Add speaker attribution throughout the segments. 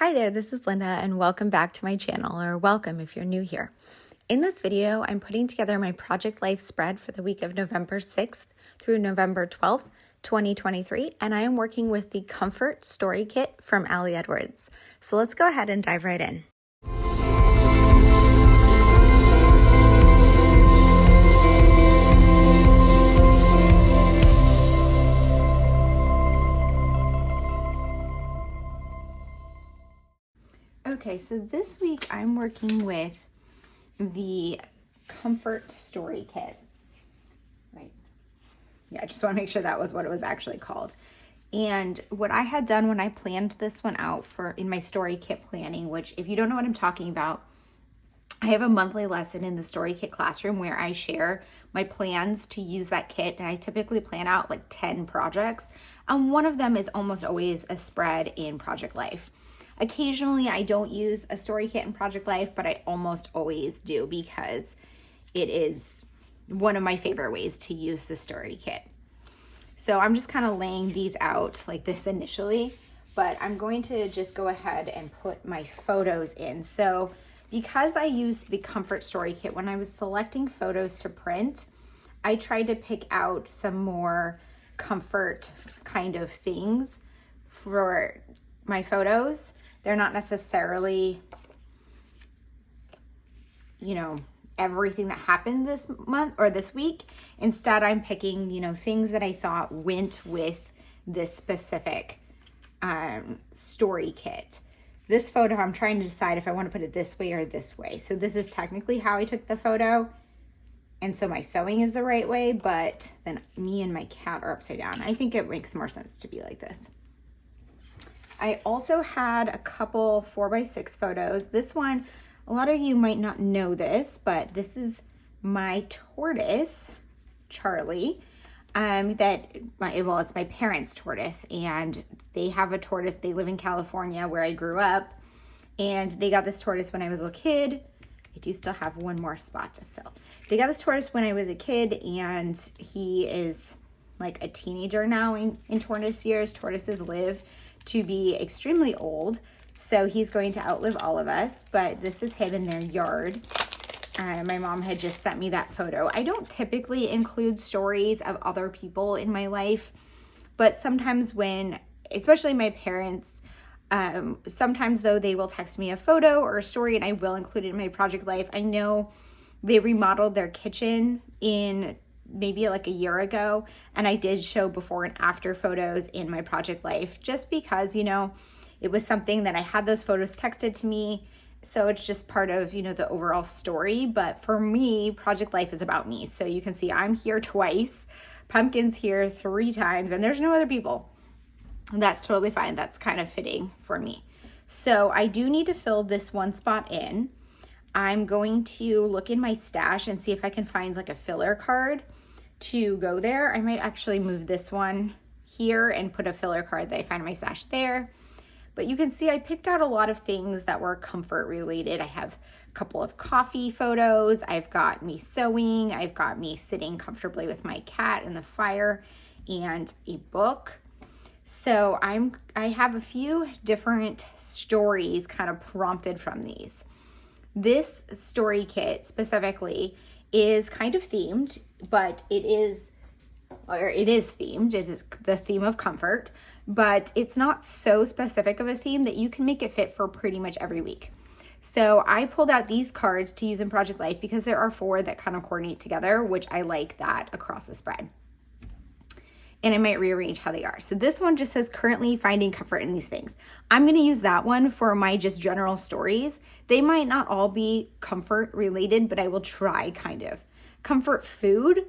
Speaker 1: Hi there, this is Linda and welcome back to my channel, or welcome if you're new here. In this video, I'm putting together my Project Life spread for the week of November 6th through November 12th, 2023, and I am working with the Comfort Story Kit from Ali Edwards. So let's go ahead and dive right in. Okay, so this week I'm working with the Comfort Story Kit. Right. Yeah, I just want to make sure that was what it was actually called. And what I had done when I planned this one out in my Story Kit planning, which if you don't know what I'm talking about, I have a monthly lesson in the Story Kit classroom where I share my plans to use that kit, and I typically plan out like 10 projects. And one of them is almost always a spread in Project Life. Occasionally, I don't use a story kit in Project Life, but I almost always do because it is one of my favorite ways to use the story kit. So I'm just kind of laying these out like this initially, but I'm going to just go ahead and put my photos in. So because I used the Comfort Story Kit, when I was selecting photos to print, I tried to pick out some more comfort kind of things for my photos. They're not necessarily, everything that happened this month or this week. Instead, I'm picking, things that I thought went with this specific story kit. This photo, I'm trying to decide if I want to put it this way or this way. So this is technically how I took the photo. And so my sewing is the right way, but then me and my cat are upside down. I think it makes more sense to be like this. I also had a couple 4x6 photos. This one, a lot of you might not know this, but this is my tortoise, Charlie. It's my parents' tortoise, and they have a tortoise. They live in California where I grew up, and they got this tortoise when I was a kid. I do still have one more spot to fill. They got this tortoise when I was a kid, and he is like a teenager now in tortoise years. Tortoises live to be extremely old, so he's going to outlive all of us, but this is him in their yard. My mom had just sent me that photo. I don't typically include stories of other people in my life, but sometimes especially my parents, sometimes though they will text me a photo or a story and I will include it in my Project Life. I know they remodeled their kitchen in maybe like a year ago, and I did show before and after photos in my Project Life just because, it was something that I had those photos texted to me. So it's just part of, the overall story. But for me, Project Life is about me. So you can see I'm here twice, Pumpkin's here 3 times, and there's no other people. That's totally fine. That's kind of fitting for me. So I do need to fill this one spot in. I'm going to look in my stash and see if I can find like a filler card to go there. I might actually move this one here and put a filler card that I find in my stash there. But you can see I picked out a lot of things that were comfort related. I have a couple of coffee photos. I've got me sewing. I've got me sitting comfortably with my cat in the fire and a book. So I have a few different stories kind of prompted from these. This story kit specifically is kind of themed, but it is themed. It is the theme of comfort, but it's not so specific of a theme that you can make it fit for pretty much every week. So I pulled out these cards to use in Project Life because there are 4 that kind of coordinate together, which I like that across the spread. And I might rearrange how they are. So this one just says currently finding comfort in these things. I'm going to use that one for my just general stories. They might not all be comfort related, but I will try kind of. Comfort food.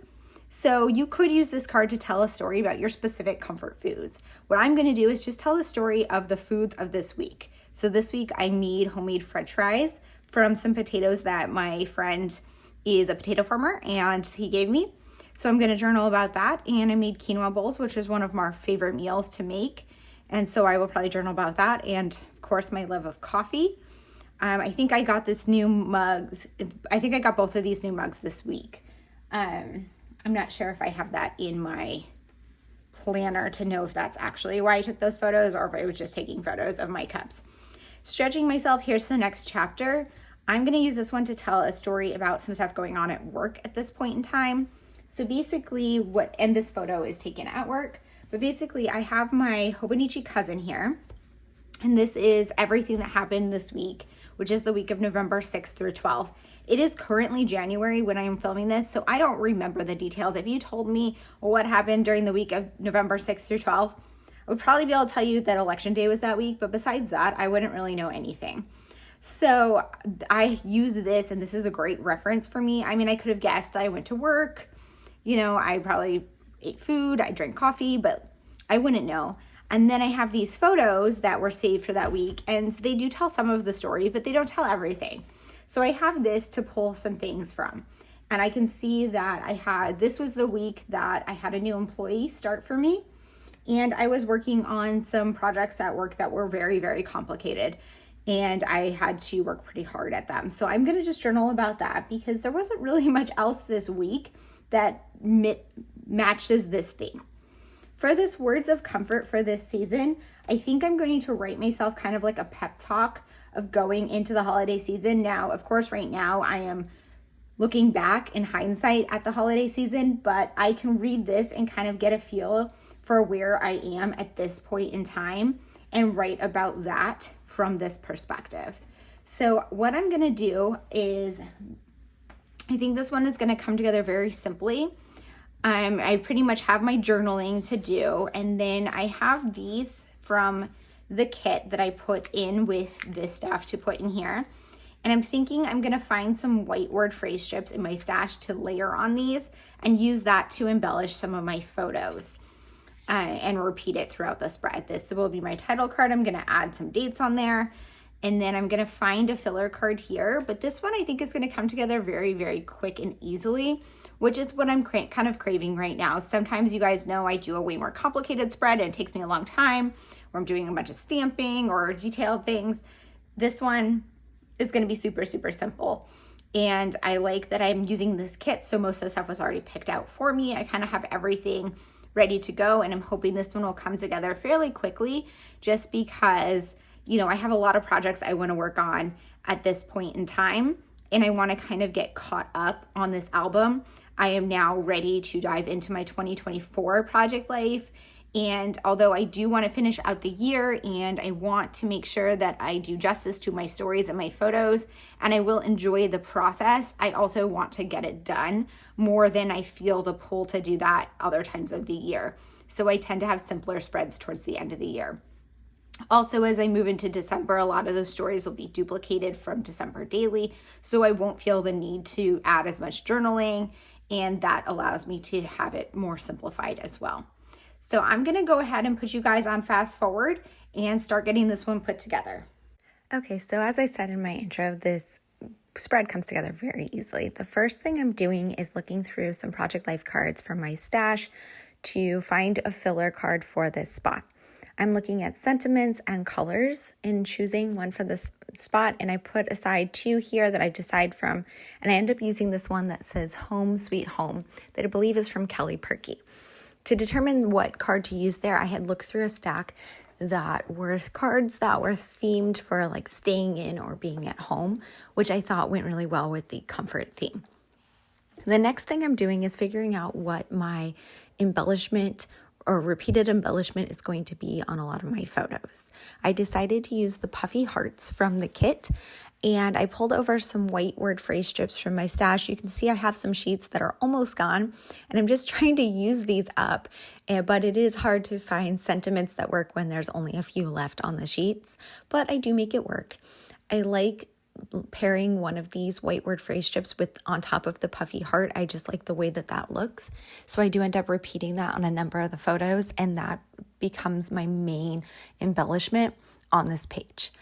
Speaker 1: So you could use this card to tell a story about your specific comfort foods. What I'm going to do is just tell the story of the foods of this week. So this week I made homemade French fries from some potatoes that my friend is a potato farmer and he gave me. So I'm going to journal about that. And I made quinoa bowls, which is one of my favorite meals to make. And so I will probably journal about that. And of course, my love of coffee. I think I got this new mugs. I think I got both of these new mugs this week. I'm not sure if I have that in my planner to know if that's actually why I took those photos or if I was just taking photos of my cups. Stretching myself, here's the next chapter. I'm going to use this one to tell a story about some stuff going on at work at this point in time. So basically and this photo is taken at work, but basically I have my Hobonichi cousin here, and this is everything that happened this week, which is the week of November 6th through 12th. It is currently January when I am filming this, so I don't remember the details. If you told me what happened during the week of November 6th through 12th, I would probably be able to tell you that election day was that week, but besides that, I wouldn't really know anything. So I use this, and this is a great reference for me. I mean, I could have guessed I went to work, I probably ate food, I drank coffee, but I wouldn't know. And then I have these photos that were saved for that week, and they do tell some of the story, but they don't tell everything. So I have this to pull some things from. And I can see that this was the week that I had a new employee start for me. And I was working on some projects at work that were very, very complicated. And I had to work pretty hard at them. So I'm going to just journal about that because there wasn't really much else this week that matches this theme. For this words of comfort for this season, I think I'm going to write myself kind of like a pep talk of going into the holiday season. Now, of course, right now I am looking back in hindsight at the holiday season, but I can read this and kind of get a feel for where I am at this point in time and write about that from this perspective. So what I'm going to do is, I think this one is going to come together very simply. I pretty much have my journaling to do, and then I have these from the kit that I put in with this stuff to put in here. And I'm thinking I'm going to find some white word phrase strips in my stash to layer on these and use that to embellish some of my photos and repeat it throughout the spread. This will be my title card. I'm going to add some dates on there. And then I'm going to find a filler card here. But this one I think is going to come together very, very quick and easily, which is what I'm kind of craving right now. Sometimes you guys know I do a way more complicated spread and it takes me a long time, or I'm doing a bunch of stamping or detailed things. This one is going to be super, super simple. And I like that I'm using this kit, so most of the stuff was already picked out for me. I kind of have everything ready to go, and I'm hoping this one will come together fairly quickly just because, I have a lot of projects I want to work on at this point in time, and I want to kind of get caught up on this album. I am now ready to dive into my 2024 project life. And although I do want to finish out the year and I want to make sure that I do justice to my stories and my photos, and I will enjoy the process, I also want to get it done more than I feel the pull to do that other times of the year. So I tend to have simpler spreads towards the end of the year. Also, as I move into December, a lot of those stories will be duplicated from December daily, so I won't feel the need to add as much journaling, and that allows me to have it more simplified as well. So I'm going to go ahead and put you guys on fast forward and start getting this one put together. Okay, so as I said in my intro, this spread comes together very easily. The first thing I'm doing is looking through some Project Life cards from my stash to find a filler card for this spot. I'm looking at sentiments and colors and choosing one for this spot, and I put aside two here that I decide from, and I end up using this one that says Home Sweet Home that I believe is from Kelly Perky. To determine what card to use there, I had looked through a stack that were cards that were themed for like staying in or being at home, which I thought went really well with the comfort theme. The next thing I'm doing is figuring out what my embellishment or repeated embellishment is going to be on a lot of my photos. I decided to use the puffy hearts from the kit, and I pulled over some white word phrase strips from my stash. You can see I have some sheets that are almost gone, and I'm just trying to use these up, but it is hard to find sentiments that work when there's only a few left on the sheets, but I do make it work. I like pairing one of these white word phrase strips with on top of the puffy heart. I just like the way that looks. So I do end up repeating that on a number of the photos, and that becomes my main embellishment on this page.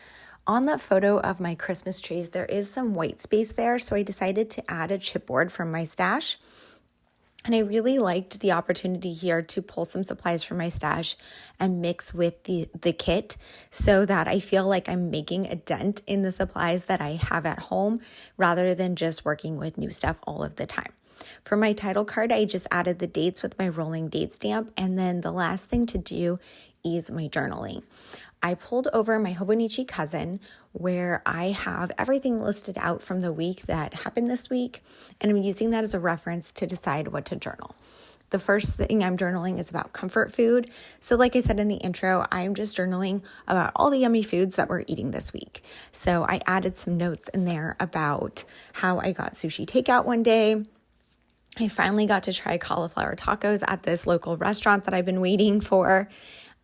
Speaker 1: On the photo of my Christmas trees, there is some white space there, so I decided to add a chipboard from my stash. And I really liked the opportunity here to pull some supplies from my stash and mix with the kit so that I feel like I'm making a dent in the supplies that I have at home rather than just working with new stuff all of the time. For my title card, I just added the dates with my rolling date stamp. And then the last thing to do is my journaling.
Speaker 2: I pulled over my Hobonichi Cousin where I have everything listed out from the week that happened this week, and I'm using that as a reference to decide what to journal. The first thing I'm journaling is about comfort food. So like I said in the intro, I'm just journaling about all the yummy foods that we're eating this week. So I added some notes in there about how I got sushi takeout one day. I finally got to try cauliflower tacos at this local restaurant that I've been waiting for.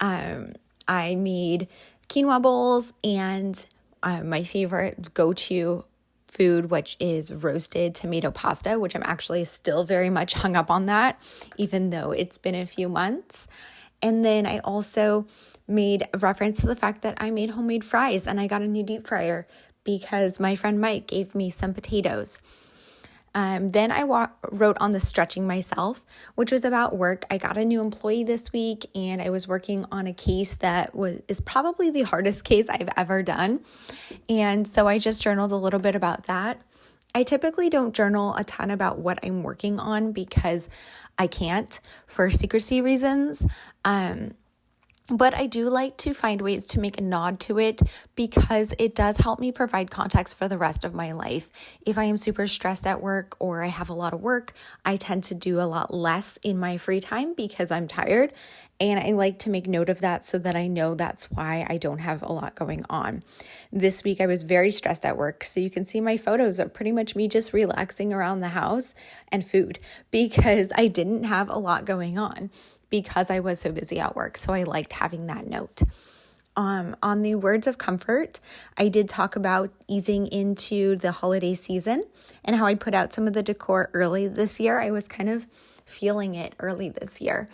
Speaker 2: I made quinoa bowls and my favorite go-to food, which is roasted tomato pasta, which I'm actually still very much hung up on that, even though it's been a few months. And then I also made a reference to the fact that I made homemade fries and I got a new deep fryer because my friend Mike gave me some potatoes. Then I wrote on the stretching myself, which was about work. I got a new employee this week and I was working on a case that is probably the hardest case I've ever done. And so I just journaled a little bit about that. I typically don't journal a ton about what I'm working on because I can't for secrecy reasons. But I do like to find ways to make a nod to it because it does help me provide context for the rest of my life. If I am super stressed at work or I have a lot of work, I tend to do a lot less in my free time because I'm tired. And I like to make note of that so that I know that's why I don't have a lot going on. This week I was very stressed at work. So you can see my photos are pretty much me just relaxing around the house and food because I didn't have a lot going on, because I was so busy at work. So I liked having that note. On the words of comfort, I did talk about easing into the holiday season and how I put out some of the decor early this year. I was kind of feeling it early this year,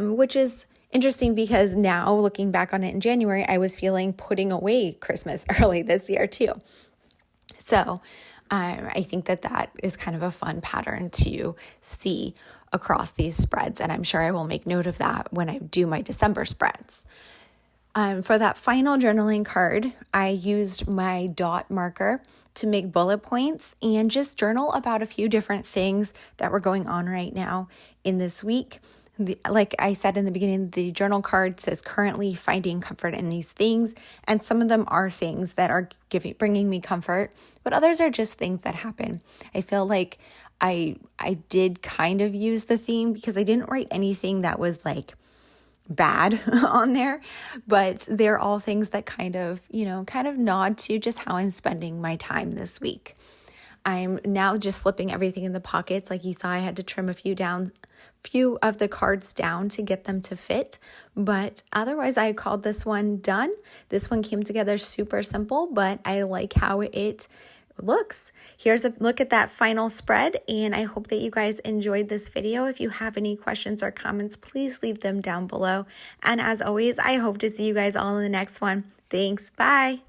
Speaker 2: which is interesting because now looking back on it in January, I was feeling putting away Christmas early this year too. So I think that is kind of a fun pattern to see across these spreads, and I'm sure I will make note of that when I do my December spreads. For that final journaling card, I used my dot marker to make bullet points and just journal about a few different things that were going on right now in this week. Like I said in the beginning, the journal card says currently finding comfort in these things. And some of them are things that are bringing me comfort, but others are just things that happen. I feel like I did kind of use the theme because I didn't write anything that was like bad on there, but they're all things that kind of nod to just how I'm spending my time this week. I'm now just slipping everything in the pockets. Like you saw, I had to trim a few of the cards down to get them to fit, but otherwise I called this one done. This one came together super simple, but I like how it looks. Here's a look at that final spread, and I hope that you guys enjoyed this video. If you have any questions or comments, please leave them down below. And as always, I hope to see you guys all in the next one. Thanks. Bye.